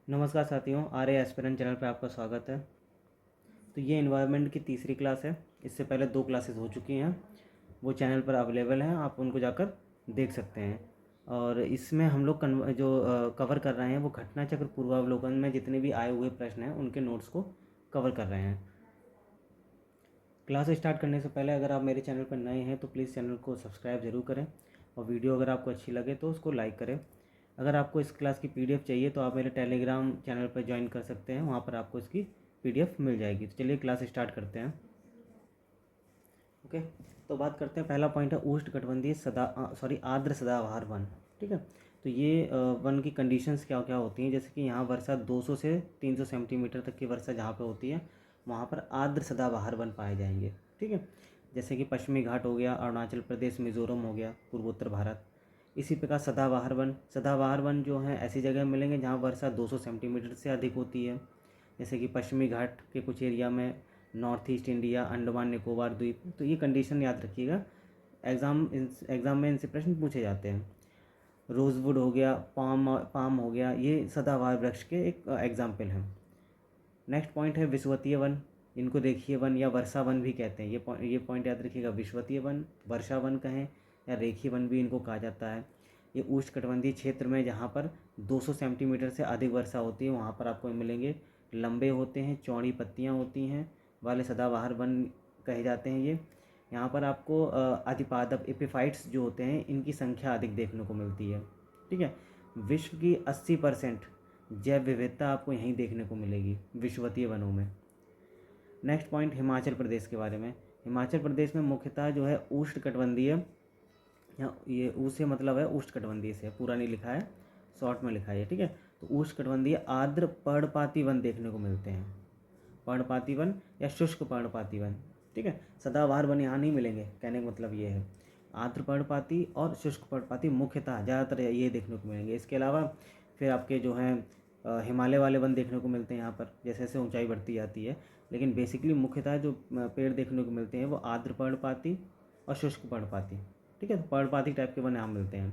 नमस्कार साथियों, आर्य aspirant channel पर आपका स्वागत है। तो ये इन्वायरमेंट की तीसरी क्लास है। इससे पहले 2 क्लासेस हो चुकी हैं, वो चैनल पर अवेलेबल हैं, आप उनको जाकर देख सकते हैं। और इसमें हम लोग कवर कर रहे हैं वो घटना चक्र पूर्वावलोकन में जितने भी आए हुए प्रश्न हैं उनके नोट्स को कवर कर रहे हैं। क्लास स्टार्ट करने से पहले अगर आप मेरे चैनल पर नए हैं तो प्लीज़ चैनल को सब्सक्राइब ज़रूर करें और वीडियो अगर आपको अच्छी लगे तो उसको लाइक करें। अगर आपको इस क्लास की पीडीएफ चाहिए तो आप मेरे टेलीग्राम चैनल पर ज्वाइन कर सकते हैं, वहाँ पर आपको इसकी पीडीएफ मिल जाएगी। तो चलिए क्लास स्टार्ट करते हैं। ओके, तो बात करते हैं। पहला पॉइंट है उष्णकटिबंधीय आर्द्र सदाबहार वन। ठीक है, तो ये वन की कंडीशंस क्या क्या होती हैं, जैसे कि यहाँ वर्षा 200 से 300 सेंटीमीटर तक की वर्षा जहाँ पे होती है वहाँ पर आर्द्र सदाबहार वन पाए जाएंगे। ठीक है, जैसे कि पश्चिमी घाट हो गया, अरुणाचल प्रदेश, मिजोरम हो गया, पूर्वोत्तर भारत। इसी प्रकार सदाबहार वन जो है ऐसी जगह मिलेंगे जहाँ वर्षा 200 सेंटीमीटर से अधिक होती है, जैसे कि पश्चिमी घाट के कुछ एरिया में, north east India, Andaman Nicobar द्वीप। तो ये कंडीशन याद रखिएगा, एग्ज़ाम में इनसे प्रश्न पूछे जाते हैं। रोजवुड हो गया, पाम हो गया, ये सदाबहार वृक्ष के एक एग्जाम्पल हैं। नेक्स्ट पॉइंट है विषुवतीय वन, इनको रेखीय वन या वर्षा वन भी कहते हैं। ये पॉइंट याद रखिएगा, विषुवतीय वन, वर्षा वन कहें या रेखीय वन भी इनको कहा जाता है। ये उष्णकटिबंधीय क्षेत्र में जहाँ पर 200 सेंटीमीटर से अधिक वर्षा होती है वहाँ पर आपको मिलेंगे। लंबे होते हैं, चौड़ी पत्तियाँ होती हैं वाले सदाबहार वन कहे जाते हैं ये। यहाँ पर आपको अधिपादप एपिफाइट्स जो होते हैं इनकी संख्या अधिक देखने को मिलती है। ठीक है, विश्व की 80% जैव विविधता आपको यहीं देखने को मिलेगी विषुवतीय वनों में। नेक्स्ट पॉइंट हिमाचल प्रदेश के बारे में। हिमाचल प्रदेश में मुख्यतः जो है उष्णकटिबंधीय, ये ऊ से मतलब है उष्णकटिबंधीय से, पूरा नहीं लिखा है, शॉर्ट में लिखा है। ठीक है, तो उष्णकटिबंधीय आर्द्र पर्णपाती वन देखने को मिलते हैं, पर्णपाती वन या शुष्क पर्णपाती वन। ठीक है, सदाबहार वन यहाँ नहीं मिलेंगे, कहने का मतलब ये है। आर्द्र पर्णपाती और शुष्क पर्णपाती मुख्यतः ज़्यादातर ये देखने को मिलेंगे। इसके अलावा फिर आपके जो हैं हिमालय वाले वन देखने को मिलते हैं यहाँ पर, जैसे जैसे ऊंचाई बढ़ती जाती है। लेकिन बेसिकली मुख्यतः जो पेड़ देखने को मिलते हैं वो आर्द्र पर्णपाती और शुष्क पर्णपाती। ठीक है, तो पर्णपाती टाइप के वन यहाँ मिलते हैं।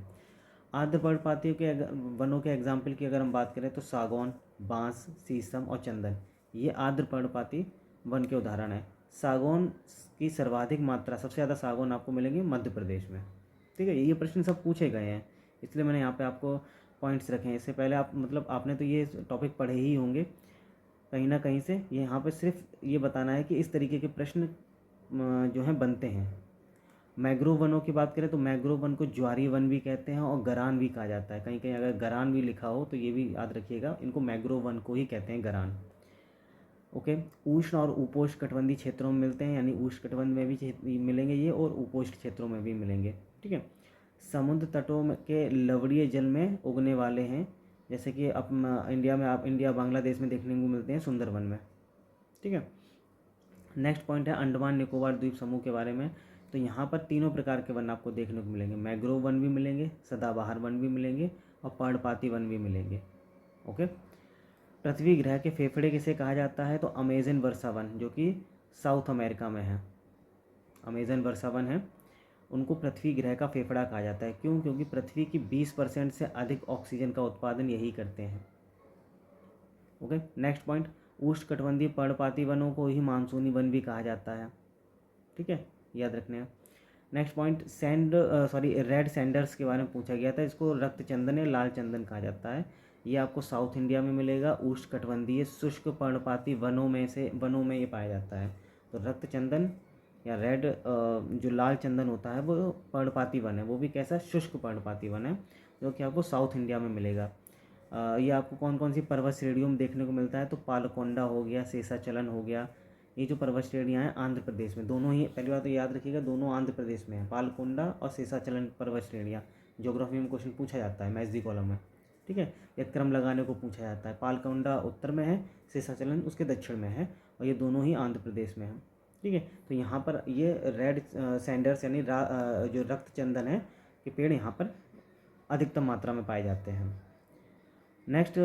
आर्द्र पर्णपातियों के वनों के एग्जाम्पल की अगर हम बात करें तो सागौन, बांस, शीशम और चंदन, ये आर्द्र पर्णपाती वन के उदाहरण हैं। सागौन की सर्वाधिक मात्रा, सबसे ज़्यादा सागौन आपको मिलेंगे मध्य प्रदेश में। ठीक है, ये प्रश्न सब पूछे गए हैं, इसलिए मैंने यहाँ पे आपको पॉइंट्स रखे हैं। इससे पहले आप मतलब आपने तो ये टॉपिक पढ़े ही होंगे कहीं ना कहीं से। यहाँ पे सिर्फ ये बताना है कि इस तरीके के प्रश्न जो हैं बनते हैं। मैंग्रोव वनों की बात करें तो मैंग्रोव वन को ज्वारी वन भी कहते हैं और गरान भी कहा जाता है। कहीं कहीं अगर गरान भी लिखा हो तो ये भी याद रखिएगा, इनको मैंग्रोव वन को ही कहते हैं, गरान। ओके, उष्ण और उपोष्ण कटिबंधीय क्षेत्रों में मिलते हैं, यानी उष्ण कटिबंध में भी मिलेंगे ये और उपोष्ण क्षेत्रों में भी मिलेंगे। ठीक है, समुद्र तटों के लवणीय जल में उगने वाले हैं, जैसे कि इंडिया में आप इंडिया बांग्लादेश में देखने को मिलते हैं सुंदरवन में। ठीक है, नेक्स्ट पॉइंट है अंडमान निकोबार द्वीप समूह के बारे में। तो यहाँ पर तीनों प्रकार के वन आपको देखने को मिलेंगे, मैंग्रोव वन भी मिलेंगे, सदाबहार वन भी मिलेंगे और पर्णपाती वन भी मिलेंगे। ओके, पृथ्वी ग्रह के फेफड़े किसे कहा जाता है, तो अमेजन वर्षा वन, जो कि साउथ अमेरिका में है, अमेजन वर्षा वन है, उनको पृथ्वी ग्रह का फेफड़ा कहा जाता है। क्यों? क्योंकि पृथ्वी की 20% से अधिक ऑक्सीजन का उत्पादन यही करते हैं। ओके, नेक्स्ट पॉइंट, उष्णकटिबंधीय पर्णपाती वनों को ही मानसूनी वन भी कहा जाता है। ठीक है, याद रखने हैं। नेक्स्ट पॉइंट, रेड सैंडर्स के बारे में पूछा गया था, इसको रक्त चंदन या लाल चंदन कहा जाता है। ये आपको साउथ इंडिया में मिलेगा, उष्णकटिबंधीय शुष्क पर्णपाती वनों में ये पाया जाता है। तो रक्त चंदन या रेड जो लाल चंदन होता है वो पर्णपाती वन है, वो भी कैसा, शुष्क पर्णपाती वन है, जो कि आपको साउथ इंडिया में मिलेगा। ये आपको कौन कौन सी पर्वत श्रेणियों में देखने को मिलता है, तो पालकोंडा हो गया, शेषाचलन हो गया, ये जो पर्वत श्रेणियाँ हैं आंध्र प्रदेश में, दोनों ही, पहली बात तो याद रखिएगा दोनों आंध्र प्रदेश में है, पालकोंडा और शेषाचलन पर्वत श्रेणियाँ। ज्योग्राफी में क्वेश्चन पूछा जाता है मैथ्स दी कॉलम में। ठीक है, या क्रम लगाने को पूछा जाता है, पालकोंडा उत्तर में है, शेषाचलन उसके दक्षिण में है, और ये दोनों ही आंध्र प्रदेश में है। ठीक है, तो यहाँ पर ये रेड सैंडर्स यानी जो रक्त चंदन है के पेड़ यहाँ पर अधिकतम मात्रा में पाए जाते हैं। नेक्स्ट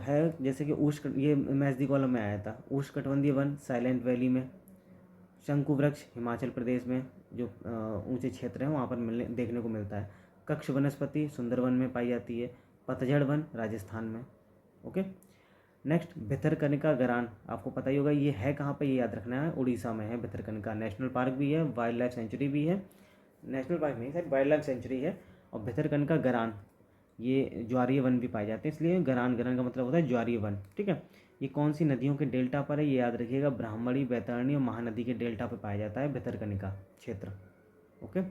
है जैसे कि ये मैथ्स कॉलम में आया था, उष्णकटिबंधीय वन साइलेंट वैली में, शंकु वृक्ष हिमाचल प्रदेश में, जो ऊंचे क्षेत्र हैं वहाँ पर देखने को मिलता है। कक्ष वनस्पति सुंदरवन में पाई जाती है, पतझड़ वन राजस्थान में। ओके, नेक्स्ट भितरकनिका गरान, आपको पता ही होगा ये है कहाँ पे, ये याद रखना है, उड़ीसा में है भितरकनिका। नेशनल पार्क भी है, वाइल्ड लाइफ सेंचुरी भी है, नेशनल पार्क नहीं शायद वाइल्ड लाइफ सेंचुरी है। और भितरकनिका गरान ये ज्वारीय वन भी पाए जाते हैं, इसलिए गरान, गरान का मतलब होता है ज्वारीय वन। ठीक है, ये कौन सी नदियों के डेल्टा पर है, ये याद रखिएगा, ब्राह्मणी, बैतरणी और महानदी के डेल्टा पर पाया जाता है भितरकनिका क्षेत्र। ओके,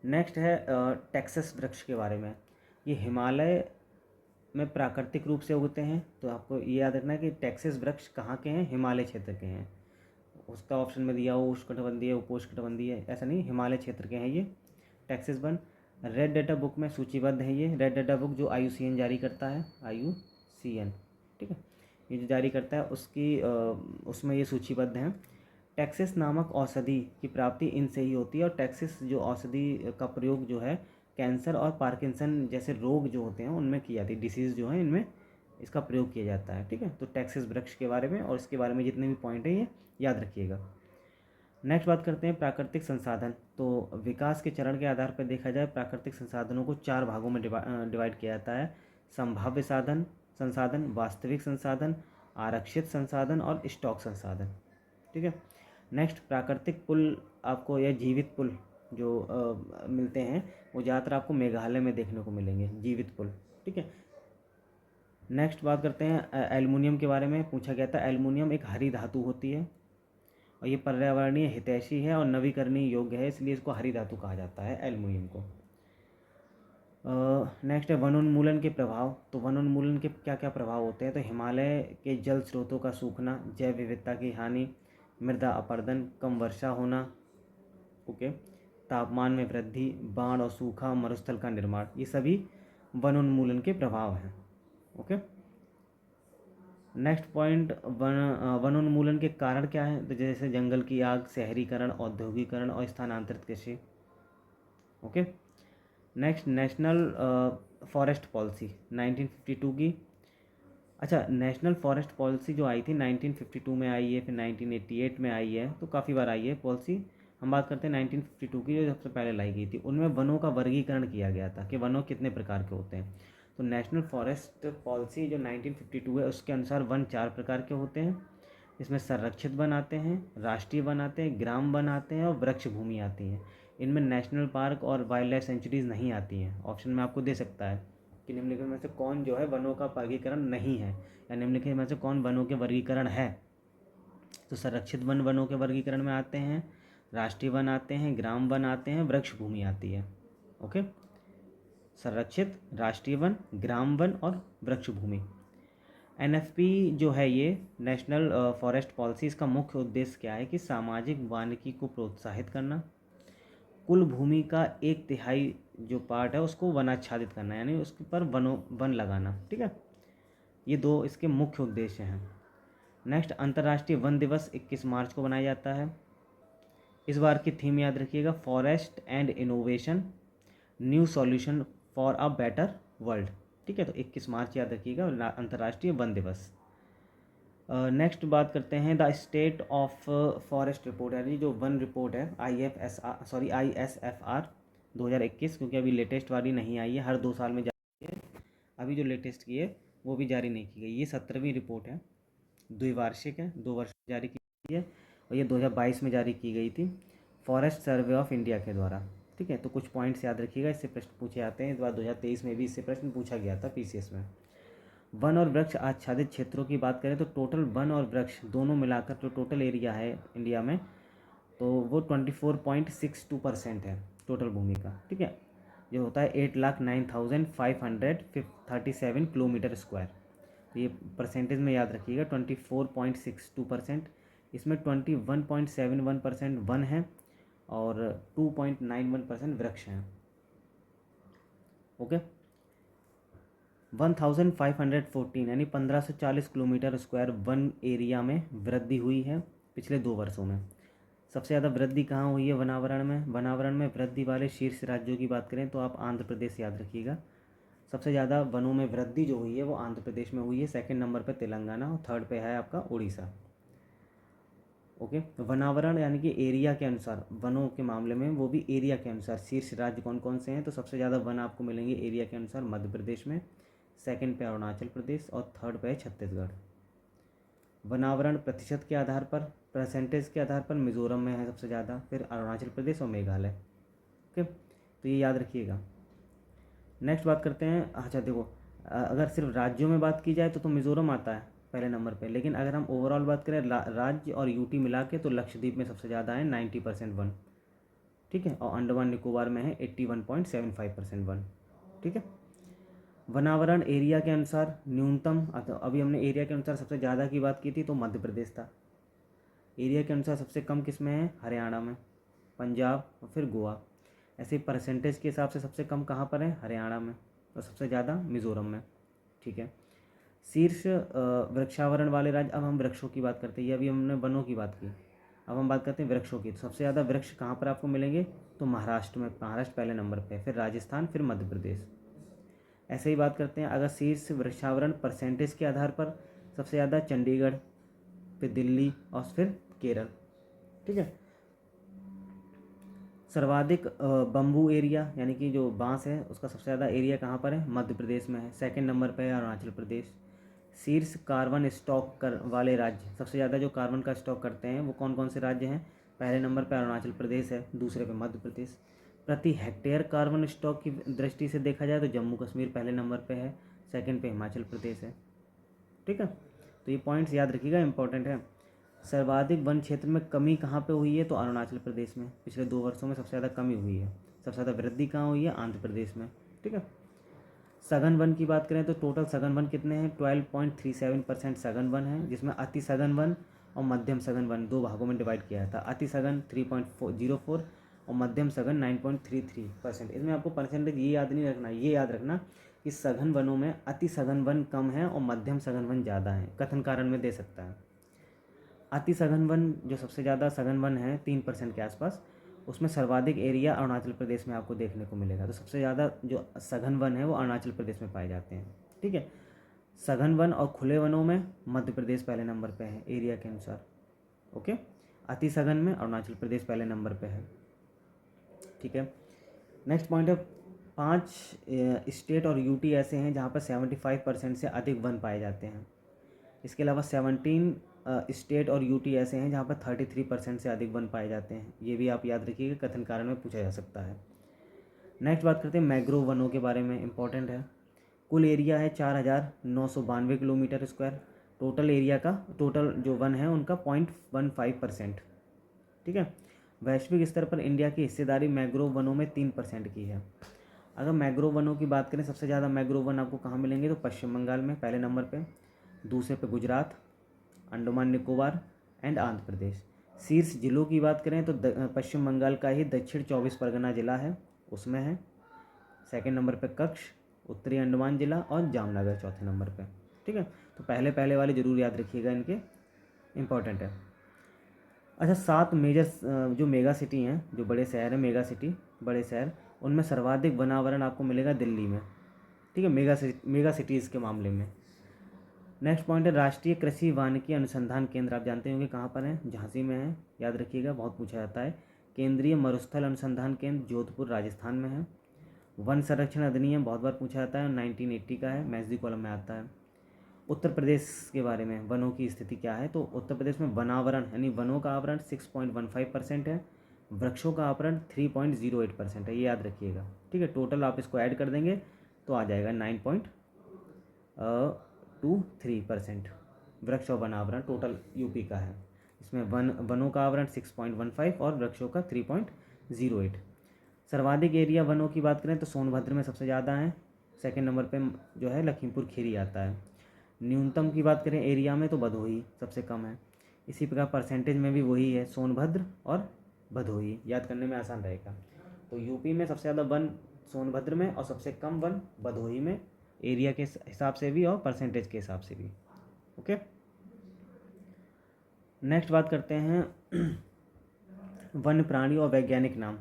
नेक्स्ट है टेक्सस वृक्ष के बारे में। ये हिमालय में प्राकृतिक रूप से उगते हैं, तो आपको ये याद रखना है कि टेक्सस वृक्ष कहाँ के हैं, हिमालय क्षेत्र के हैं। उसका ऑप्शन में दिया हो उष्णकटिबंधीय, उपोष्णकटिबंधीय, ऐसा नहीं, हिमालय क्षेत्र के हैं ये Texas one. Red data book में सूचीबद्ध है ये, रेड डाटा बुक जो IUCN जारी करता है, IUCN, ठीक है, ये जो जारी करता है उसकी उसमें ये सूचीबद्ध हैं। टैक्सेस नामक औषधि की प्राप्ति इनसे ही होती है, और टैक्सेस जो औषधि का प्रयोग जो है कैंसर और पार्किंसन जैसे रोग जो होते हैं उनमें की जाती है, डिसीज़ जो है इनमें इसका प्रयोग किया जाता है। ठीक है, तो टैक्सेस वृक्ष के बारे में और इसके बारे में जितने भी पॉइंट हैं ये याद रखिएगा। नेक्स्ट बात करते हैं प्राकृतिक संसाधन। तो विकास के चरण के आधार पर देखा जाए प्राकृतिक संसाधनों को 4 भागों में डिवाइड किया जाता है, संभाव्य संसाधन, वास्तविक संसाधन, आरक्षित संसाधन और स्टॉक संसाधन। ठीक है, नेक्स्ट प्राकृतिक पुल आपको या जीवित पुल जो मिलते हैं वो ज़्यादातर आपको मेघालय में देखने को मिलेंगे, जीवित पुल। ठीक है, नेक्स्ट बात करते हैं एल्युमिनियम के बारे में, पूछा गया था। एल्युमिनियम एक हरी धातु होती है और ये पर्यावरणीय हितैषी है और नवीकरणीय योग्य है, इसलिए इसको हरी धातु कहा जाता है एल्युमिनियम को। नेक्स्ट है वनोन्मूलन के प्रभाव। तो वनोन्मूलन के क्या क्या प्रभाव होते हैं, तो हिमालय के जल स्रोतों का सूखना, जैव विविधता की हानि, मृदा अपरदन, कम वर्षा होना, ओके, तापमान में वृद्धि, बाढ़ और सूखा, मरुस्थल का निर्माण, ये सभी वनोन्मूलन के प्रभाव हैं। ओके, नेक्स्ट पॉइंट वनोन्मूलन के कारण क्या है, तो जैसे जंगल की आग, शहरीकरण, औद्योगिकरण और स्थानांतरित कृषि। Okay, next national forest policy 1952 की। अच्छा, नेशनल फॉरेस्ट पॉलिसी जो आई थी 1952 में आई है, फिर 1988 में आई है, तो काफ़ी बार आई है पॉलिसी। हम बात करते हैं 1952 की जो सबसे पहले लाई गई थी। उनमें वनों का वर्गीकरण किया गया था कि वनों कितने प्रकार के होते हैं। तो नेशनल फॉरेस्ट पॉलिसी जो 1952 है उसके अनुसार वन 4 प्रकार के होते हैं। इसमें संरक्षित वन आते हैं, राष्ट्रीय वन आते हैं, ग्राम वन आते हैं और वृक्ष भूमि आती हैं। इनमें नेशनल पार्क और वाइल्ड लाइफ सेंचुरीज नहीं आती हैं। ऑप्शन में आपको दे सकता है कि निम्नलिखित में से कौन जो है वनों का वर्गीकरण नहीं है, या निम्नलिखित में से कौन वनों के वर्गीकरण है। तो संरक्षित वन वनों के वर्गीकरण में आते हैं, राष्ट्रीय वन आते हैं, ग्राम वन आते हैं, वृक्ष भूमि आती है। ओके, संरक्षित, राष्ट्रीय वन, ग्राम वन और वृक्ष भूमि। NFP जो है ये नेशनल फॉरेस्ट पॉलिसी, इसका मुख्य उद्देश्य क्या है कि सामाजिक वानिकी को प्रोत्साहित करना, कुल भूमि का 1/3 जो पार्ट है उसको वनाच्छादित करना, यानी उसके पर वन लगाना। ठीक है, ये 2 इसके मुख्य उद्देश्य हैं। नेक्स्ट अंतर्राष्ट्रीय वन दिवस 21 मार्च को मनाया जाता है। इस बार की थीम याद रखिएगा, forest and innovation, new solution for a better world. ठीक है, तो 21 मार्च याद रखिएगा अंतर्राष्ट्रीय वन दिवस। नेक्स्ट बात करते हैं the state of forest report, यानी जो वन रिपोर्ट है ISFR 2021, क्योंकि अभी लेटेस्ट वाली नहीं आई है, हर 2 साल में जारी है। अभी जो लेटेस्ट की है वो भी जारी नहीं की गई। ये 17वीं रिपोर्ट है, द्विवार्षिक है, 2 वर्ष में जारी की गई है और ये 2022 में जारी की गई थी फॉरेस्ट सर्वे ऑफ इंडिया के द्वारा। ठीक है, तो कुछ पॉइंट्स याद रखिएगा, इससे प्रश्न पूछे जाते हैं। इस बार 2023 में भी इससे प्रश्न पूछा गया था PCS में। वन और वृक्ष आच्छादित क्षेत्रों की बात करें तो टोटल वन और वृक्ष दोनों मिलाकर जो टोटल एरिया है इंडिया में, तो वो 24.62% है टोटल भूमि का। ठीक है, जो होता है 8,09,537 किलोमीटर स्क्वायर। तो ये परसेंटेज में याद रखिएगा 24.62%। इसमें 21.71% वन है और 2.91% वृक्ष हैं। ओके, 1514 यानी 1540 किलोमीटर स्क्वायर वन एरिया में वृद्धि हुई है पिछले 2 वर्षों में। सबसे ज़्यादा वृद्धि कहाँ हुई है वनावरण में? वनावरण में वृद्धि वाले शीर्ष राज्यों की बात करें तो आप आंध्र प्रदेश याद रखिएगा। सबसे ज़्यादा वनों में वृद्धि जो हुई है वो आंध्र प्रदेश में हुई है, सेकंड नंबर पे तेलंगाना और थर्ड पे है आपका उड़ीसा। ओके, वनावरण यानी कि एरिया के अनुसार, वनों के मामले में वो भी एरिया के अनुसार शीर्ष राज्य कौन कौन से हैं, तो सबसे ज़्यादा वन आपको मिलेंगे एरिया के अनुसार मध्य प्रदेश में, सेकंड पे अरुणाचल प्रदेश और थर्ड पे है छत्तीसगढ़। वनावरण प्रतिशत के आधार पर, परसेंटेज के आधार पर मिजोरम में है सबसे ज़्यादा, फिर अरुणाचल प्रदेश और मेघालय। ओके, तो ये याद रखिएगा। नेक्स्ट बात करते हैं। अच्छा देखो, अगर सिर्फ राज्यों में बात की जाए तो मिज़ोरम आता है पहले नंबर पे, लेकिन अगर हम ओवरऑल बात करें राज्य और यूटी मिला के, तो लक्षद्वीप में सबसे ज़्यादा है 90% वन। ठीक है, और अंडमान निकोबार में है 81.75% वन। ठीक है। वनावरण एरिया के अनुसार न्यूनतम, अभी हमने एरिया के अनुसार सबसे ज़्यादा की बात की थी तो मध्य प्रदेश था। एरिया के अनुसार सबसे कम किस में है? हरियाणा में, पंजाब और फिर गोवा। ऐसे ही परसेंटेज के हिसाब से सबसे कम कहाँ पर है? हरियाणा में, और सबसे ज़्यादा मिज़ोरम में। ठीक है। शीर्ष वृक्षावरण वाले राज्य, अब हम वृक्षों की बात करते हैं, ये अभी हमने वनों की बात की, अब हम बात करते हैं वृक्षों की। तो सबसे ज़्यादा वृक्ष कहाँ पर आपको मिलेंगे? तो महाराष्ट्र में, महाराष्ट्र पहले नंबर पे, फिर राजस्थान, फिर मध्य प्रदेश। ऐसे ही बात करते हैं अगर शीर्ष वृक्षावरण परसेंटेज के आधार पर, सबसे ज़्यादा चंडीगढ़, फिर दिल्ली और फिर केरल। ठीक है। सर्वाधिक बम्बू एरिया यानी कि जो बांस है उसका सबसे ज़्यादा एरिया कहाँ पर है? मध्य प्रदेश में है। सेकंड नंबर पे है अरुणाचल प्रदेश। शीर्ष कार्बन स्टॉक कर वाले राज्य, सबसे ज़्यादा जो कार्बन का स्टॉक करते हैं वो कौन कौन से राज्य हैं? पहले नंबर पे अरुणाचल प्रदेश है, दूसरे पे मध्य प्रदेश। प्रति हेक्टेयर कार्बन स्टॉक की दृष्टि से देखा जाए तो जम्मू कश्मीर पहले नंबर पे है, सेकंड पे हिमाचल प्रदेश है। ठीक है, तो ये पॉइंट्स याद रखिएगा, इंपॉर्टेंट है। सर्वाधिक वन क्षेत्र में कमी कहाँ पे हुई है? तो अरुणाचल प्रदेश में, पिछले 2 वर्षों में सबसे ज़्यादा कमी हुई है। सबसे ज़्यादा वृद्धि कहाँ हुई है? आंध्र प्रदेश में। ठीक है। सघन वन की बात करें तो टोटल सघन वन कितने हैं? 12.37% सघन वन है, जिसमें अति सघन वन और मध्यम सघन वन दो भागों में डिवाइड किया था। अति सघन 3.04 और मध्यम सघन 9.33%। इसमें आपको परसेंटेज ये याद नहीं रखना, ये याद रखना कि सघन वनों में अति सघन वन कम है और मध्यम सघन वन ज़्यादा है। कथन कारण में दे सकता है। अति सघन वन जो सबसे ज़्यादा सघन वन है 3% के आसपास, उसमें सर्वाधिक एरिया अरुणाचल प्रदेश में आपको देखने को मिलेगा। तो सबसे ज़्यादा जो सघन वन है वो अरुणाचल प्रदेश में पाए जाते हैं। ठीक है। सघन वन और खुले वनों में मध्य प्रदेश पहले नंबर पे है एरिया के अनुसार। ओके। अति सघन में अरुणाचल प्रदेश पहले नंबर पे है। ठीक है। नेक्स्ट पॉइंट है, 5 स्टेट और यूटी ऐसे हैं जहाँ पर 75% से अधिक वन पाए जाते हैं। इसके अलावा 17 स्टेट और यूटी ऐसे हैं जहाँ पर 33% से अधिक वन पाए जाते हैं। ये भी आप याद रखिएगा, कथन कारण में पूछा जा सकता है। नेक्स्ट बात करते हैं मैंग्रोव वनों के बारे में, इंपॉर्टेंट है। कुल एरिया है 4,992 किलोमीटर स्क्वायर। टोटल एरिया का, टोटल जो वन है उनका 0.15%। ठीक है। वैश्विक स्तर पर इंडिया की हिस्सेदारी मैंग्रोव वनों में 3% की है। अगर मैंग्रोव वनों की बात करें, सबसे ज़्यादा मैंग्रोव वन आपको कहाँ मिलेंगे? तो पश्चिम बंगाल में पहले नंबर पे, दूसरे पे गुजरात, अंडमान निकोबार एंड आंध्र प्रदेश। शीर्ष जिलों की बात करें तो पश्चिम बंगाल का ही दक्षिण 24 परगना जिला है, उसमें है। सेकंड नंबर पे कच्छ, उत्तरी अंडमान जिला और जामनगर चौथे नंबर पे। ठीक है, तो पहले पहले वाले जरूर याद रखिएगा, इनके इंपॉर्टेंट है। अच्छा, 7 मेजर जो मेगा सिटी हैं, जो बड़े शहर हैं, मेगा सिटी बड़े शहर, उनमें सर्वाधिक वनावरण आपको मिलेगा दिल्ली में। ठीक है, मेगा सिटीज़ के मामले में। नेक्स्ट पॉइंट है राष्ट्रीय कृषि वानिकी अनुसंधान केंद्र, आप जानते होंगे कहाँ पर है? झांसी में है, याद रखिएगा, बहुत पूछा जाता है। केंद्रीय मरुस्थल अनुसंधान केंद्र जोधपुर राजस्थान में है। वन संरक्षण अधिनियम बहुत बार पूछा जाता है, 1980 का है, मैथ्स दी कॉलम में आता है। उत्तर प्रदेश के बारे में, वनों की स्थिति क्या है? तो उत्तर प्रदेश में वनावरण यानी वनों का आवरण 6.15% है, वृक्षों का आवरण 3.08% है, ये याद रखिएगा। ठीक है, टोटल आप इसको ऐड कर देंगे तो आ जाएगा 9.23% वृक्ष और वनावरण टोटल यूपी का है। इसमें वनों का आवरण 6.15 और वृक्षों का 3.08। सर्वाधिक एरिया वनों की बात करें तो सोनभद्र में सबसे ज़्यादा है, सेकंड नंबर पे जो है लखीमपुर खीरी आता है। न्यूनतम की बात करें एरिया में तो भदोही सबसे कम है। इसी प्रकार परसेंटेज में भी वही है, सोनभद्र और भदोही, याद करने में आसान रहेगा। तो यूपी में सबसे ज़्यादा वन सोनभद्र में और सबसे कम वन भदोही में, एरिया के हिसाब से भी और परसेंटेज के हिसाब से भी। ओके, नेक्स्ट बात करते हैं वन्य प्राणी और वैज्ञानिक नाम।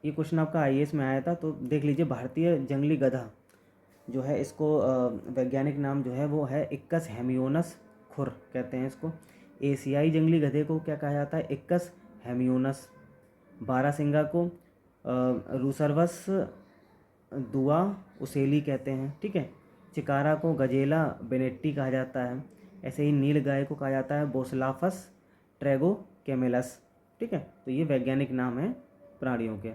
ये क्वेश्चन आपका आईएएस में आया था, तो देख लीजिए। भारतीय जंगली गधा जो है, इसको वैज्ञानिक नाम जो है वो है इक्कस हेमियोनस खुर कहते हैं इसको। एशियाई जंगली गधे को क्या कहा जाता है? इक्कस हेमियोनस। बारहसिंगा को रूसर्वस दुआ उसेली कहते हैं। ठीक है, चिकारा को गजेला बेनेट्टी कहा जाता है। ऐसे ही नील गाय को कहा जाता है बोसलाफस ट्रेगो कैमेलस। ठीक है, तो ये वैज्ञानिक नाम है प्राणियों के।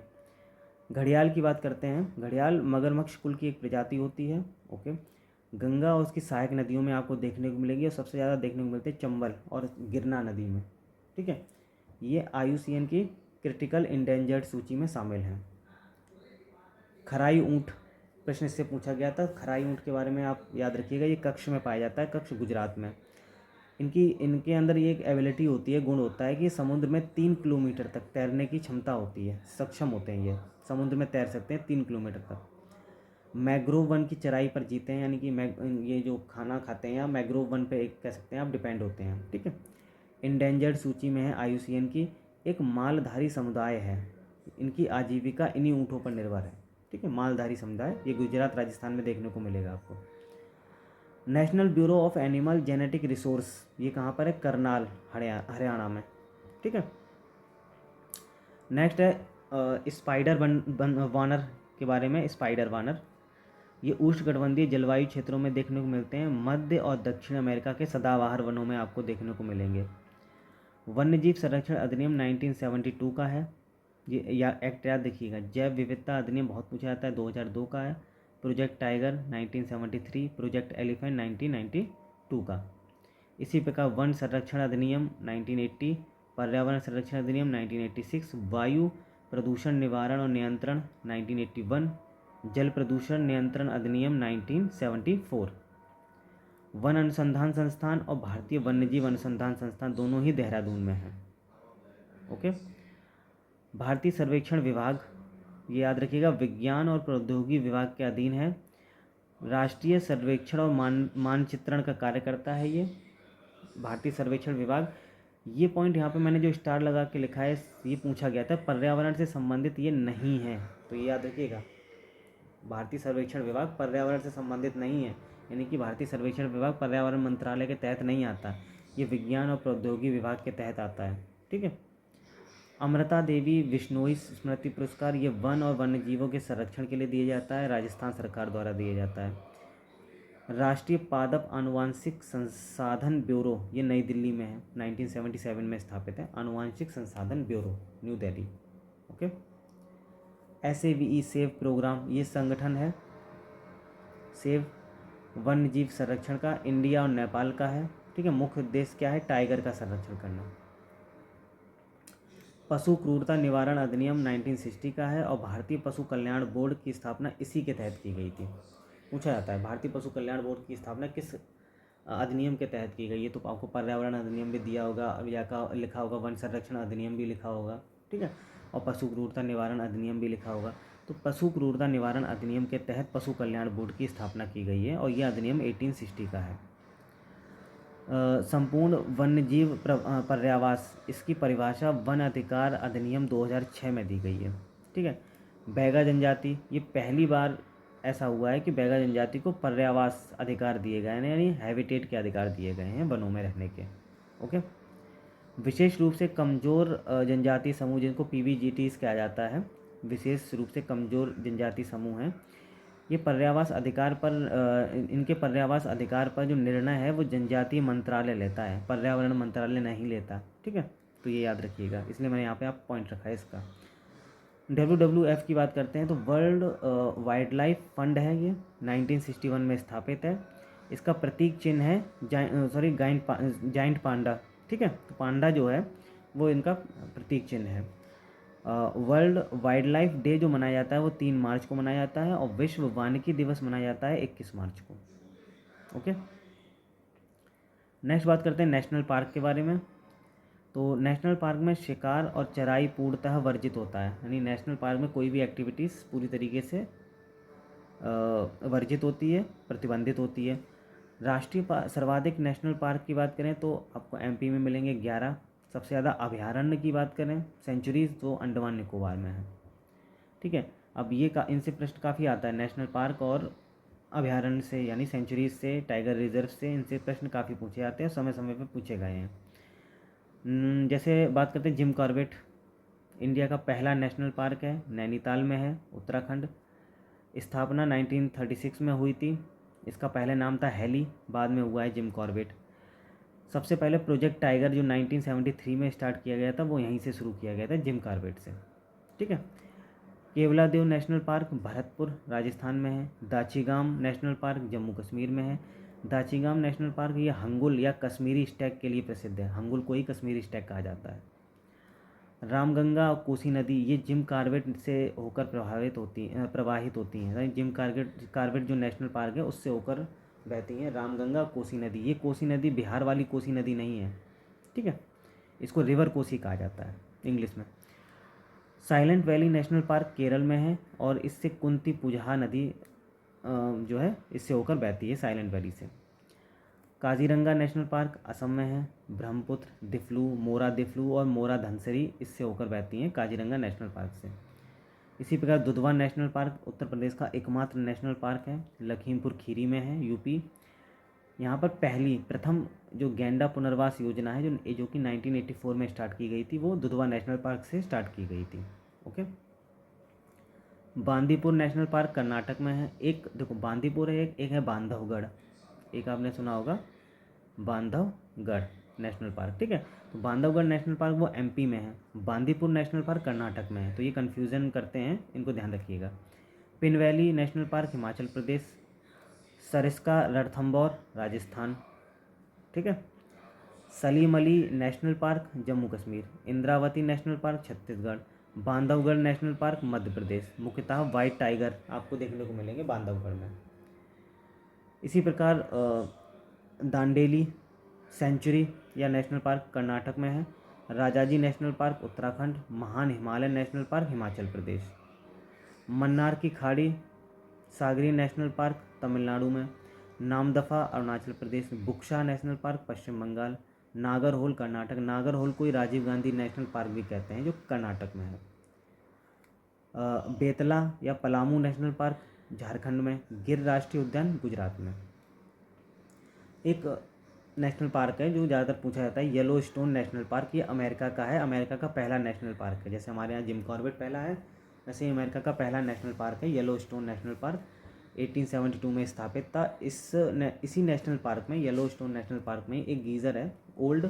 घड़ियाल की बात करते हैं। घड़ियाल मगरमच्छ कुल की एक प्रजाति होती है। ओके, गंगा और उसकी सहायक नदियों में आपको देखने को मिलेगी और सबसे ज़्यादा देखने को मिलते हैं चंबल और गिरना नदी में। ठीक है, ये IUCN की क्रिटिकल इंडेंजर्ड सूची में शामिल हैं। खराई ऊँट प्रश्न इससे पूछा गया था। खराई ऊँट के बारे में आप याद रखिएगा, ये कच्छ में पाया जाता है, कच्छ गुजरात में। इनके अंदर ये एक एबिलिटी होती है, गुण होता है कि समुद्र में 3 किलोमीटर तक तैरने की क्षमता होती है, सक्षम होते हैं ये, समुद्र में तैर सकते हैं 3 किलोमीटर तक। मैग्रोव वन की चराई पर जीते हैं, यानी कि ये जो खाना खाते हैं या मैग्रोव वन पे एक कह सकते हैं आप डिपेंड होते हैं। ठीक है, इंडेंजर्ड सूची में है IUCN की। एक मालधारी समुदाय है, इनकी आजीविका इन्हीं ऊँटों पर निर्भर है। ठीक है, मालधारी समुदाय, ये गुजरात राजस्थान में देखने को मिलेगा आपको। National bureau of animal genetic resource, ये कहाँ पर है? करनाल, हरियाणा में। ठीक है, नेक्स्ट है स्पाइडर वानर के बारे में। स्पाइडर वानर ये उष्णकटिबंधीय जलवायु क्षेत्रों में देखने को मिलते हैं। मध्य और दक्षिण अमेरिका के सदाबहार वनों में आपको देखने को मिलेंगे। वन्यजीव संरक्षण अधिनियम 1972 का है, ये या एक्ट याद देखिएगा। जैव विविधता अधिनियम बहुत पूछा जाता है, 2002 का है। प्रोजेक्ट टाइगर 1973, प्रोजेक्ट एलिफेंट 1992 का। इसी प्रकार वन संरक्षण अधिनियम 1980, पर्यावरण संरक्षण अधिनियम 1986, वायु प्रदूषण निवारण और नियंत्रण 1981, जल प्रदूषण नियंत्रण अधिनियम 1974। वन अनुसंधान संस्थान और भारतीय वन्यजीव अनुसंधान संस्थान दोनों ही देहरादून में हैं। ओके, भारतीय सर्वेक्षण विभाग, ये याद रखिएगा, विज्ञान और प्रौद्योगिकी विभाग के अधीन है। राष्ट्रीय सर्वेक्षण और मानचित्रण का कार्य करता है ये भारतीय सर्वेक्षण विभाग। ये पॉइंट यहाँ पे मैंने जो स्टार लगा के लिखा है, ये पूछा गया था, पर्यावरण से संबंधित ये नहीं है, तो ये याद रखिएगा। भारतीय सर्वेक्षण विभाग पर्यावरण से संबंधित नहीं है, यानी कि भारतीय सर्वेक्षण विभाग पर्यावरण मंत्रालय के तहत नहीं आता, ये विज्ञान और प्रौद्योगिकी विभाग के तहत आता है। ठीक है, अमृता देवी बिश्नोई स्मृति पुरस्कार, ये वन और वन्यजीवों के संरक्षण के लिए दिया जाता है, राजस्थान सरकार द्वारा दिया जाता है। राष्ट्रीय पादप आनुवांशिक संसाधन ब्यूरो, ये नई दिल्ली में है, 1977 में स्थापित है। आनुवांशिक संसाधन ब्यूरो, new Delhi. Okay, SAVE save program, ये संगठन है सेव वन्यजीव संरक्षण का, इंडिया और नेपाल का है। ठीक है, मुख्य उद्देश्य क्या है? टाइगर का संरक्षण करना। पशु क्रूरता निवारण अधिनियम 1960 का है और भारतीय पशु कल्याण बोर्ड की स्थापना इसी के तहत की गई थी। पूछा जाता है भारतीय पशु कल्याण बोर्ड की स्थापना किस अधिनियम के तहत की गई है, तो आपको पर्यावरण अधिनियम भी दिया होगा, या का लिखा होगा, वन संरक्षण अधिनियम भी लिखा होगा। ठीक है, और पशु क्रूरता निवारण अधिनियम भी लिखा होगा। तो पशु क्रूरता निवारण अधिनियम के तहत पशु कल्याण बोर्ड की स्थापना की गई है और यह अधिनियम 1860 का है। संपूर्ण वन्यजीव पर्यावास, इसकी परिभाषा वन अधिकार अधिनियम 2006 में दी गई है। ठीक है, बैगा जनजाति, ये पहली बार ऐसा हुआ है कि बैगा जनजाति को पर्यावास अधिकार दिए गए हैं, यानी हैबिटेट के अधिकार दिए गए हैं वनों में रहने के। ओके, विशेष रूप से कमज़ोर जनजाति समूह, जिनको PBGTs कहा जाता है, विशेष रूप से कमज़ोर जनजाति समूह हैं, ये पर्यावास अधिकार पर इनके पर्यावास अधिकार पर जो निर्णय है वो जनजातीय मंत्रालय लेता है, पर्यावरण मंत्रालय नहीं लेता। ठीक है, तो ये याद रखिएगा, इसलिए मैंने यहाँ पे आप पॉइंट रखा है इसका। WWF की बात करते हैं तो वर्ल्ड वाइल्ड लाइफ फंड है, ये 1961 में स्थापित है। इसका प्रतीक चिन्ह है जाइंट पांडा। ठीक है, तो पांडा जो है वो इनका प्रतीक चिन्ह है। वर्ल्ड वाइल्ड लाइफ डे जो मनाया जाता है वो 3 मार्च को मनाया जाता है और विश्व वानिकी दिवस मनाया जाता है 21 मार्च को। ओके, नेक्स्ट बात करते हैं नेशनल पार्क के बारे में। तो नेशनल पार्क में शिकार और चराई पूर्णतः वर्जित होता है, यानी नेशनल पार्क में कोई भी एक्टिविटीज़ पूरी तरीके से वर्जित होती है, प्रतिबंधित होती है। राष्ट्रीय सर्वाधिक नेशनल पार्क की बात करें तो आपको MP में मिलेंगे 11। सबसे ज़्यादा अभयारण्य की बात करें, सेंचुरीज़, तो अंडमान निकोबार में है। ठीक है, अब ये इनसे प्रश्न काफ़ी आता है नेशनल पार्क और अभयारण्य से, यानी सेंचुरीज से, टाइगर रिजर्व से, इनसे प्रश्न काफ़ी पूछे जाते हैं, समय समय पर पूछे गए हैं। जैसे बात करते हैं जिम कॉर्बेट, इंडिया का पहला नेशनल पार्क है, नैनीताल में है, उत्तराखंड। स्थापना 1936 में हुई थी। इसका पहले नाम था हेली, बाद में हुआ है जिम कॉर्बेट। सबसे पहले प्रोजेक्ट टाइगर जो 1973 में स्टार्ट किया गया था वो यहीं से शुरू किया गया था, जिम कॉर्बेट से। ठीक है। केवलादेव नेशनल पार्क भरतपुर राजस्थान में है। दाचीगाम नेशनल पार्क जम्मू कश्मीर में है। दाचीगाम नेशनल पार्क ये हंगुल या कश्मीरी स्टैग के लिए प्रसिद्ध है। हंगुल को ही कश्मीरी स्टैग कहा जाता है। रामगंगा और कोसी नदी ये जिम कॉर्बेट से होकर प्रवाहित होती हैं। जिम कॉर्बेट जो नेशनल पार्क है उससे होकर बहती हैं रामगंगा, कोसी नदी। ये कोसी नदी बिहार वाली कोसी नदी नहीं है। ठीक है, इसको रिवर कोसी कहा जाता है इंग्लिश में। Silent valley national park Kerala में है और इससे कुंती पुजहा नदी जो है इससे होकर बहती है साइलेंट वैली से। काजीरंगा नेशनल पार्क असम में है। ब्रह्मपुत्र, दिफ्लू, मोरा दिफ्लू और मोरा धनसरी इससे होकर बहती हैं काजीरंगा नेशनल पार्क से। इसी प्रकार दुधवा नेशनल पार्क उत्तर प्रदेश का एकमात्र नेशनल पार्क है, लखीमपुर खीरी में है, यूपी। यहाँ पर प्रथम जो गैंडा पुनर्वास योजना है जो कि 1984 में स्टार्ट की गई थी, वो दुधवा नेशनल पार्क से स्टार्ट की गई थी। Okay. Bandipur national park Karnataka में है। एक देखो बांदीपुर है, एक है बांधवगढ़। एक आपने सुना होगा बांधवगढ़ नेशनल पार्क। ठीक है, तो बांधवगढ़ नेशनल पार्क वो एमपी में है, बांदीपुर नेशनल पार्क कर्नाटक में है। तो ये कन्फ्यूज़न करते हैं, इनको ध्यान रखिएगा। Pin valley national park Himachal Pradesh. Sariska Ranthambore Rajasthan. ठीक है। Salim Ali national park Jammu Kashmir. Indravati national park Chhattisgarh. Bandhavgarh national park Madhya Pradesh. मुख्यतः वाइट टाइगर आपको देखने को मिलेंगे बांधवगढ़ में। इसी प्रकार दांडेली सेंचुरी या नेशनल पार्क कर्नाटक में है। Rajaji national park Uttarakhand. महान हिमालय नेशनल पार्क हिमाचल प्रदेश। मन्नार की खाड़ी सागरी नेशनल पार्क तमिलनाडु में। नामदफा अरुणाचल प्रदेश। बुक्शा national park Paschim Bengal. नागरहोल कर्नाटक। नागरहोल को ही राजीव गांधी नेशनल पार्क भी कहते हैं, जो कर्नाटक में है। बेतला या पलामू नेशनल पार्क झारखंड में। गिर राष्ट्रीय उद्यान गुजरात में। एक नेशनल पार्क है जो ज़्यादातर पूछा जाता है, येलो स्टोन नेशनल पार्क। ये अमेरिका का है, अमेरिका का पहला नेशनल पार्क है। जैसे हमारे यहाँ जिम कॉर्बेट पहला है, वैसे ही अमेरिका का पहला नेशनल पार्क है येलो स्टोन नेशनल पार्क। 1872 में स्थापित था। इसी नेशनल पार्क में, येलो स्टोन नेशनल पार्क में, एक गीज़र है, ओल्ड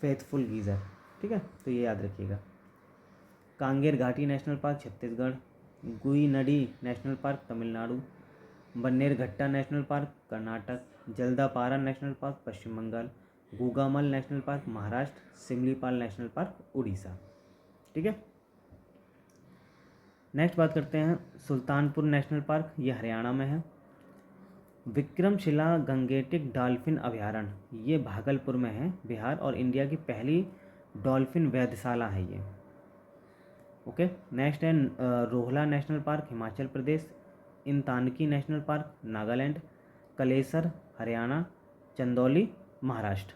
फेथफुल गीज़र। ठीक है, तो ये याद रखिएगा। Kanger Ghati national park Chhattisgarh. Guindy national park Tamil Nadu. Bannerghatta national park Karnataka. Jaldapara national park Paschim Bengal. Gugamal national park Maharashtra. Simlipal national park Orissa. ठीक है। नेक्स्ट बात करते हैं सुल्तानपुर नेशनल पार्क, ये हरियाणा में है। विक्रमशिला गंगेटिक डॉल्फिन अभयारण्य ये भागलपुर में है, बिहार, और इंडिया की पहली डॉल्फिन वैधशाला है ये। ओके। नेक्स्ट है रोहला नेशनल पार्क हिमाचल प्रदेश। इंतानकी नेशनल पार्क नागालैंड। कलेसर हरियाणा। चंदौली महाराष्ट्र।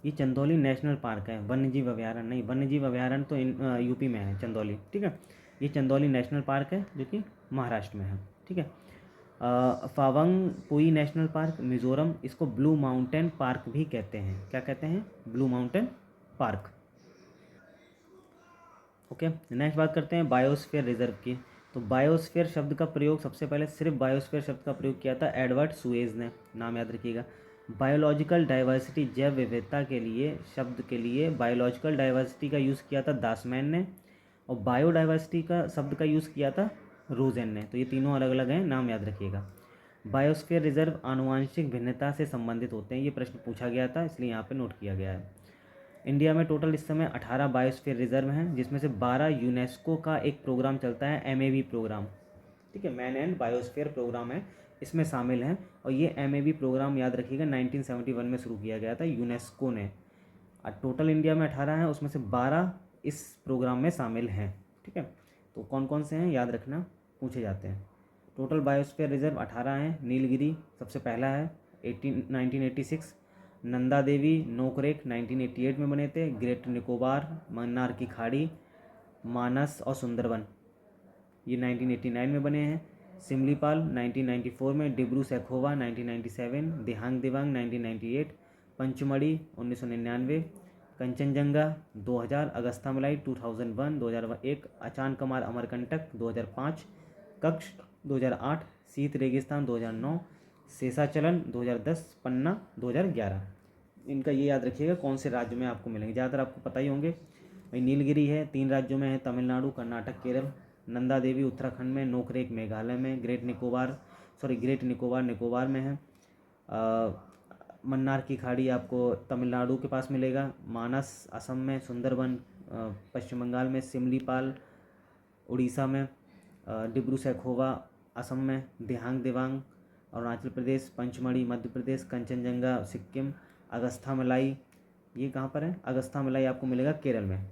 ये चंदौली नेशनल पार्क है, वन्यजीव अभयारण्य नहीं। वन्यजीव अभयारण्य तो यूपी में है, चंदौली। ठीक है, ये चंदौली नेशनल पार्क है जो कि महाराष्ट्र में है। ठीक है। फावंग पुई नेशनल पार्क मिजोरम, इसको ब्लू माउंटेन पार्क भी कहते हैं। क्या कहते हैं? Blue mountain park. Okay. Next बात करते हैं बायोस्फीयर रिजर्व की। तो बायोस्फीयर शब्द का प्रयोग सबसे पहले, सिर्फ बायोस्फीयर शब्द का प्रयोग किया था एडवर्ड सुएज ने, नाम याद रखिएगा। बायोलॉजिकल डाइवर्सिटी जैव विविधता के लिए, शब्द के लिए बायोलॉजिकल डाइवर्सिटी का यूज़ किया था दासमैन ने, और बायोडाइवर्सिटी का शब्द का यूज़ किया था रोजेन ने। तो ये तीनों अलग अलग हैं, नाम याद रखिएगा। बायोस्फीयर रिजर्व आनुवांशिक भिन्नता से संबंधित होते हैं, ये प्रश्न पूछा गया था, इसलिए यहाँ पे नोट किया गया है। इंडिया में टोटल इस समय 18 बायोस्फीयर रिजर्व हैं, जिसमें से 12 यूनेस्को का एक प्रोग्राम चलता है, MAB प्रोग्राम। ठीक है, मैन एंड बायोस्फीयर प्रोग्राम है, इसमें शामिल हैं। और ये MAB प्रोग्राम याद रखिएगा 1971 में शुरू किया गया था यूनेस्को ने। टोटल इंडिया में 18 हैं, उसमें से 12 इस प्रोग्राम में शामिल हैं। ठीक है, तो कौन कौन से हैं याद रखना, पूछे जाते हैं। टोटल बायोस्फीयर रिजर्व 18 हैं। नीलगिरी सबसे पहला है 1986। नंदा देवी नोकरेक 1988 में बने थे। ग्रेट निकोबार, मन्नार की खाड़ी, मानस और सुंदरवन ये 1989 में बने हैं। सिमलीपाल 1994 में। डिब्रू सैखोवा 1997। दिहांग दिवांग 1998। पंचमढ़ी 1999। कंचनजंगा 2000। अगस्तामलाई 2001 2001। अचान कमार अमरकंटक 2005। कक्ष 2008। शीत रेगिस्तान 2009। शेषाचलन 2010, पन्ना 2011। इनका ये याद रखिएगा कौन से राज्य में आपको मिलेंगे, ज़्यादातर आपको पता ही होंगे। भाई नीलगिरी है 3 राज्यों में है, तमिलनाडु, कर्नाटक, केरल। नंदा देवी उत्तराखंड में, नोकरेक मेघालय में, ग्रेट निकोबार निकोबार में है। मन्नार की खाड़ी आपको तमिलनाडु के पास मिलेगा। मानस असम में, सुंदरबन पश्चिम बंगाल में, सिमलीपाल उड़ीसा में, डिब्रू सैखोवा असम में, दिहांग दिबांग अरुणाचल प्रदेश, पंचमढ़ी मध्य प्रदेश, कंचनजंगा सिक्किम, अगस्थामलाई ये कहाँ पर है, अगस्थामलाई आपको मिलेगा केरल में।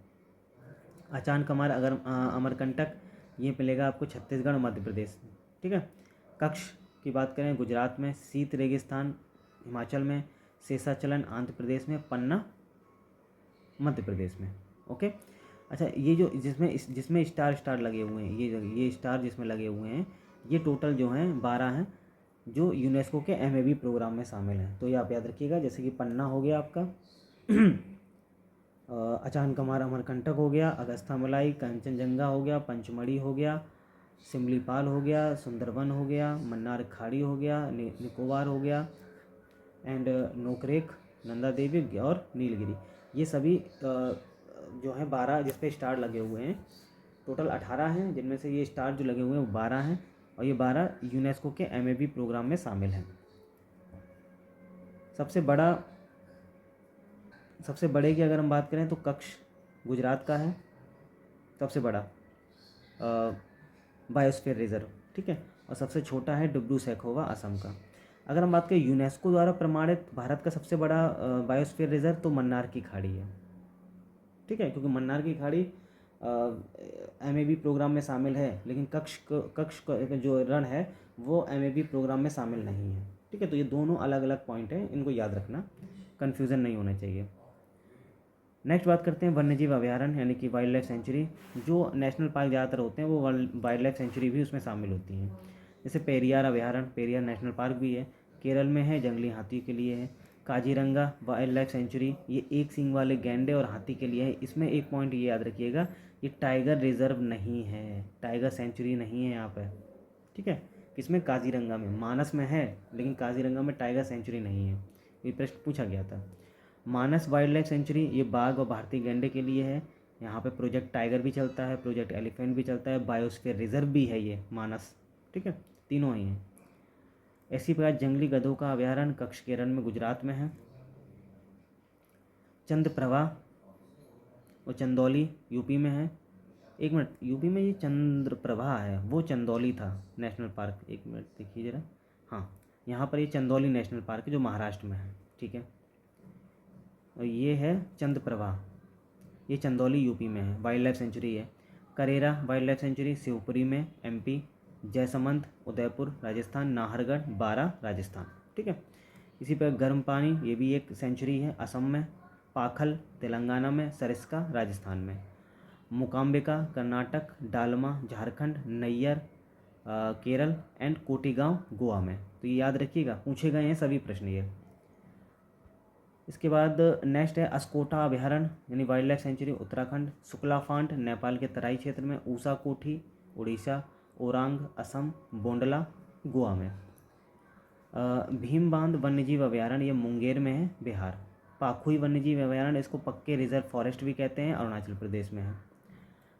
अचान कमार अमरकंटक ये मिलेगा आपको छत्तीसगढ़ मध्य प्रदेश। ठीक है। कक्ष की बात करें गुजरात में, शीत रेगिस्तान हिमाचल में, शेषाचलन आंध्र प्रदेश में, पन्ना मध्य प्रदेश में। ओके। अच्छा, ये जो जिसमें स्टार लगे हुए हैं, ये स्टार जिसमें लगे हुए हैं, ये टोटल जो हैं 12 हैं जो यूनेस्को के MAB प्रोग्राम में शामिल हैं। तो ये आप याद रखिएगा, जैसे कि पन्ना हो गया आपका, अचान कमार अमरकंटक हो गया, अगस्थामलाई, कंचनजंगा हो गया, पंचमढ़ी हो गया, सिमलीपाल हो गया, सुंदरबन हो गया, मन्नार खाड़ी हो गया, निकोबार हो गया, एंड नोकरेक, नंदा देवी और नीलगिरी। ये सभी जो हैं 12 जिस पे स्टार लगे हुए हैं, टोटल 18 हैं, जिनमें से ये स्टार जो लगे हुए हैं वो 12 हैं, और ये 12 यूनेस्को के MAB प्रोग्राम में शामिल हैं। सबसे बड़े की अगर हम बात करें तो कक्ष गुजरात का है सबसे बड़ा बायोस्फीयर रिजर्व। ठीक है। और सबसे छोटा है डिब्रू सैखोवा असम का। अगर हम बात करें यूनेस्को द्वारा प्रमाणित भारत का सबसे बड़ा बायोस्फीयर रिजर्व, तो मन्नार की खाड़ी है। ठीक है, क्योंकि मन्नार की खाड़ी MAB प्रोग्राम में शामिल है, लेकिन कक्ष जो रण है वो MAB प्रोग्राम में शामिल नहीं है। ठीक है। तो ये दोनों अलग अलग पॉइंट हैं, इनको याद रखना, कन्फ्यूज़न नहीं होना चाहिए। नेक्स्ट बात करते हैं वन्यजीव अभयारण्य यानी कि वाइल्ड लाइफ सेंचुरी। जो नेशनल पार्क ज़्यादातर होते हैं वो वाइल्ड लाइफ सेंचुरी भी उसमें शामिल होती हैं। जैसे पेरियार अभयारण्य, पेरियार नेशनल पार्क भी है, केरल में है, जंगली हाथियों के लिए है। काजीरंगा वाइल्ड लाइफ सेंचुरी, ये एक सींग वाले गैंडे और हाथी के लिए है। इसमें एक पॉइंट ये याद रखिएगा, ये टाइगर रिजर्व नहीं है, टाइगर सेंचुरी नहीं है यहाँ पर। ठीक है। किसमें, काजीरंगा में। मानस में है लेकिन काजीरंगा में टाइगर सेंचुरी नहीं है, ये प्रश्न पूछा गया था। मानस वाइल्ड लाइफ सेंचुरी ये बाघ और भारतीय गैंडे के लिए है। यहाँ पे प्रोजेक्ट टाइगर भी चलता है, प्रोजेक्ट एलिफेंट भी चलता है, बायोस्फीयर रिजर्व भी है ये मानस। ठीक है, तीनों ही हैं। इसी प्रकार जंगली गधों का अभयारण्य कक्ष केरल में गुजरात में है। चंद्रप्रभा वो चंदौली यूपी में है। एक मिनट, यूपी में ये चंद्रप्रभा है, वो चंदौली था नेशनल पार्क। एक मिनट देखिए ज़रा, हाँ यहाँ पर ये चंदौली नेशनल पार्क है जो महाराष्ट्र में है। ठीक है। और ये है चंद्रप्रभा, ये चंदौली यूपी में है, वाइल्ड लाइफ सेंचुरी है। Karera wild life sanctuary Shivpuri में MP, जयसमंद उदयपुर राजस्थान, नाहरगढ़ बारा राजस्थान। ठीक है। इसी पर गर्म पानी ये भी एक सेंचुरी है असम में, पाखल तेलंगाना में, सरिस्का राजस्थान में, मुकाम्बिका कर्नाटक, डालमा झारखंड, नैयर केरल एंड कोटीगांव गोवा में। तो ये याद रखिएगा, पूछे गए हैं सभी प्रश्न ये। इसके बाद नेक्स्ट है अस्कोटा अभयारण्य यानी wildlife sanctuary Uttarakhand, Shuklaphanta Nepal के तराई क्षेत्र में, ऊषा कोठी उड़ीसा, ओरांग असम, बोंडला गोवा में। भीम बांध वन्यजीव अभयारण्य ये मुंगेर में है बिहार। पाखुई वन्यजीव अभयारण्य, इसको पक्के रिजर्व फॉरेस्ट भी कहते हैं, अरुणाचल प्रदेश में है।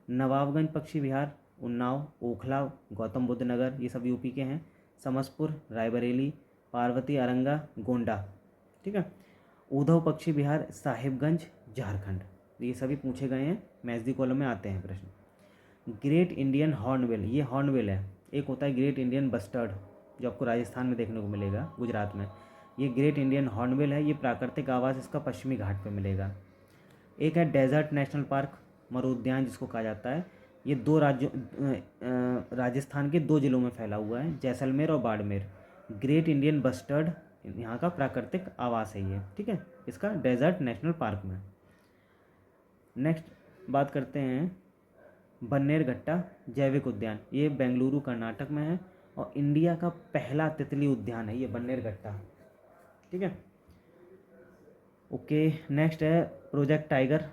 नवाबगंज पक्षी विहार उन्नाव, ओखला, गौतम बुद्ध नगर ये सब यूपी के हैं। समसपुर रायबरेली, पार्वती अरंगा गोंडा। ठीक है। उद्धव पक्षी विहार साहिबगंज झारखंड। ये सभी पूछे गए हैं, मैथ्स कॉलम में आते हैं प्रश्न। ग्रेट इंडियन हॉर्नबिल, ये हॉर्नबिल है। एक होता है ग्रेट इंडियन बस्टर्ड जो आपको राजस्थान में देखने को मिलेगा, गुजरात में। ये ग्रेट इंडियन हॉर्नबिल है, ये प्राकृतिक आवास इसका पश्चिमी घाट पे मिलेगा। एक है डेजर्ट नेशनल पार्क मरु उद्यान जिसको कहा जाता है, ये दो राज्यों राजस्थान के 2 जिलों में फैला हुआ है, जैसलमेर और बाड़मेर। ग्रेट इंडियन बस्टर्ड यहाँ का प्राकृतिक आवास है ये। ठीक है, इसका डेजर्ट नेशनल पार्क में। नेक्स्ट बात करते हैं बन्नेरघट्टा जैविक उद्यान, ये बेंगलुरु कर्नाटक में है और इंडिया का पहला तितली उद्यान है ये बन्नेरघट्टा। ठीक है। ओके। नेक्स्ट है प्रोजेक्ट टाइगर,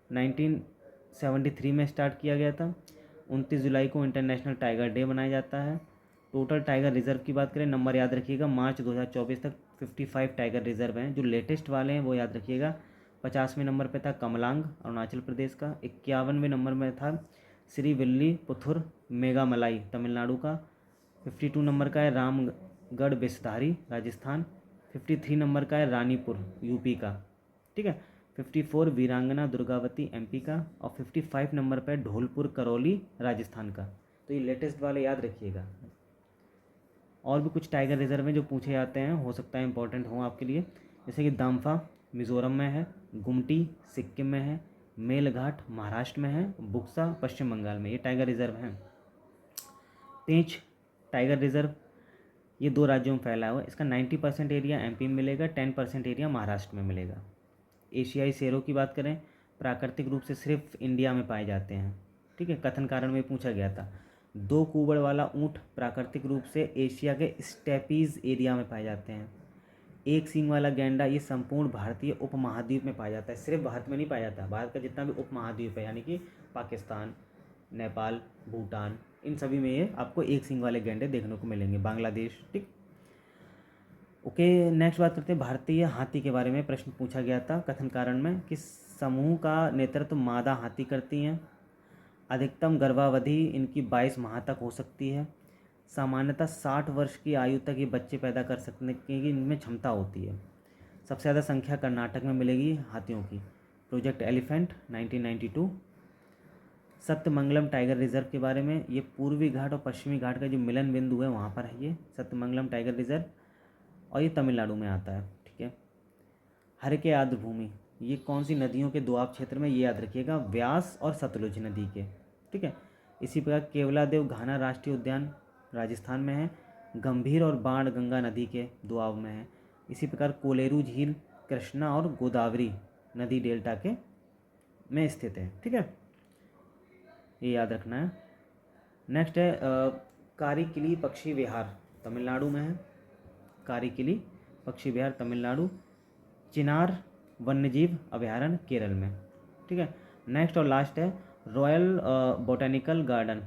1973 में स्टार्ट किया गया था। 29 जुलाई को इंटरनेशनल टाइगर डे मनाया जाता है। टोटल टाइगर रिजर्व की बात करें, नंबर याद रखिएगा, मार्च 2024 तक 55 टाइगर रिजर्व हैं। जो लेटेस्ट वाले हैं वो याद रखिएगा, 50वें नंबर पे था कमलांग अरुणाचल प्रदेश का, 51वें नंबर में था श्री विल्लीपुथुर मेघामलाई तमिलनाडु का, 52 नंबर का है रामगढ़ बेसधारी राजस्थान, 53 नंबर का है रानीपुर यूपी का, ठीक है, 54 वीरांगना दुर्गावती एमपी का, और 55 नंबर पर ढोलपुर करौली राजस्थान का। तो ये लेटेस्ट वाले याद रखिएगा। और भी कुछ टाइगर रिजर्व हैं जो पूछे जाते हैं, हो सकता है इंपॉर्टेंट हो आपके लिए, जैसे कि दाम्फा मिज़ोरम में है, गुमटी सिक्किम में है, मेलघाट महाराष्ट्र में है, बुक्सा पश्चिम बंगाल में, ये टाइगर रिजर्व हैं। पेंच टाइगर रिजर्व ये 2 राज्यों में फैला हुआ है। इसका 90% एरिया एमपी में मिलेगा, 10% एरिया महाराष्ट्र में मिलेगा। एशियाई शेरों की बात करें, प्राकृतिक रूप से सिर्फ इंडिया में पाए जाते हैं, ठीक है, कथन कारण में पूछा गया था। 2 कुबड़ वाला ऊँट प्राकृतिक रूप से एशिया के स्टेपीज एरिया में पाए जाते हैं। 1 सींग वाला गैंडा ये संपूर्ण भारतीय उपमहाद्वीप में पाया जाता है, सिर्फ भारत में नहीं पाया जाता। भारत का जितना भी उपमहाद्वीप है, यानी कि पाकिस्तान, नेपाल, भूटान, इन सभी में ये आपको 1 सींग वाले गैंडे देखने को मिलेंगे, बांग्लादेश, ठीक। ओके, नेक्स्ट बात करते हैं भारतीय हाथी के बारे में। प्रश्न पूछा गया था कथन कारण में कि समूह का नेतृत्व मादा हाथी करती हैं, अधिकतम गर्भावधि इनकी 22 माह तक हो सकती है, सामान्यतः 60 वर्ष की आयु तक ये बच्चे पैदा कर सकने की इनमें क्षमता होती है। सबसे ज़्यादा संख्या कर्नाटक में मिलेगी हाथियों की। Project elephant 1992। Sathyamangalam tiger reserve के बारे में, ये पूर्वी घाट और पश्चिमी घाट का जो मिलन बिंदु है वहाँ पर है ये सत्यमंगलम टाइगर रिजर्व, और ये तमिलनाडु में आता है, ठीक है। हर आर्द्र भूमि ये कौन सी नदियों के दोआब क्षेत्र में, ये याद रखिएगा, व्यास और सतलुज नदी के, ठीक है। इसी प्रकार केवलादेव घाना राष्ट्रीय उद्यान राजस्थान में है, गंभीर और बाण गंगा नदी के दोआब में है। इसी प्रकार कोलेरू झील कृष्णा और गोदावरी नदी डेल्टा के में स्थित है, ठीक है, ये याद रखना है। नेक्स्ट है कारिकिली पक्षी विहार तमिलनाडु में है, कारिकिली पक्षी विहार तमिलनाडु, चिनार वन्यजीव अभयारण्य केरल में, ठीक है। नेक्स्ट और लास्ट है royal botanical garden.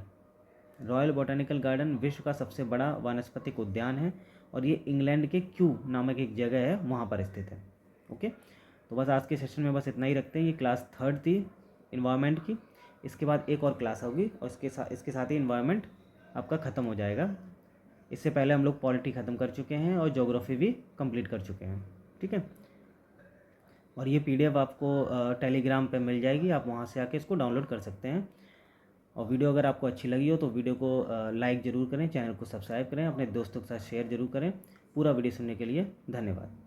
Royal botanical garden विश्व का सबसे बड़ा वानस्पतिक उद्यान है, और ये इंग्लैंड के क्यू नामक एक जगह है वहाँ पर स्थित है। ओके, तो बस आज के सेशन में बस इतना ही रखते हैं। ये क्लास 3rd थी इन्वायरमेंट की, इसके बाद एक और क्लास होगी, और इसके साथ ही इन्वायरमेंट आपका ख़त्म हो जाएगा। इससे पहले हम लोग पॉलिटी ख़त्म कर चुके हैं और ज्योग्राफी भी कंप्लीट कर चुके हैं, ठीक है। और ये PDF आपको टेलीग्राम पे मिल जाएगी, आप वहाँ से आके इसको डाउनलोड कर सकते हैं। और वीडियो अगर आपको अच्छी लगी हो तो वीडियो को लाइक ज़रूर करें, चैनल को सब्सक्राइब करें, अपने दोस्तों के साथ शेयर ज़रूर करें। पूरा वीडियो सुनने के लिए धन्यवाद।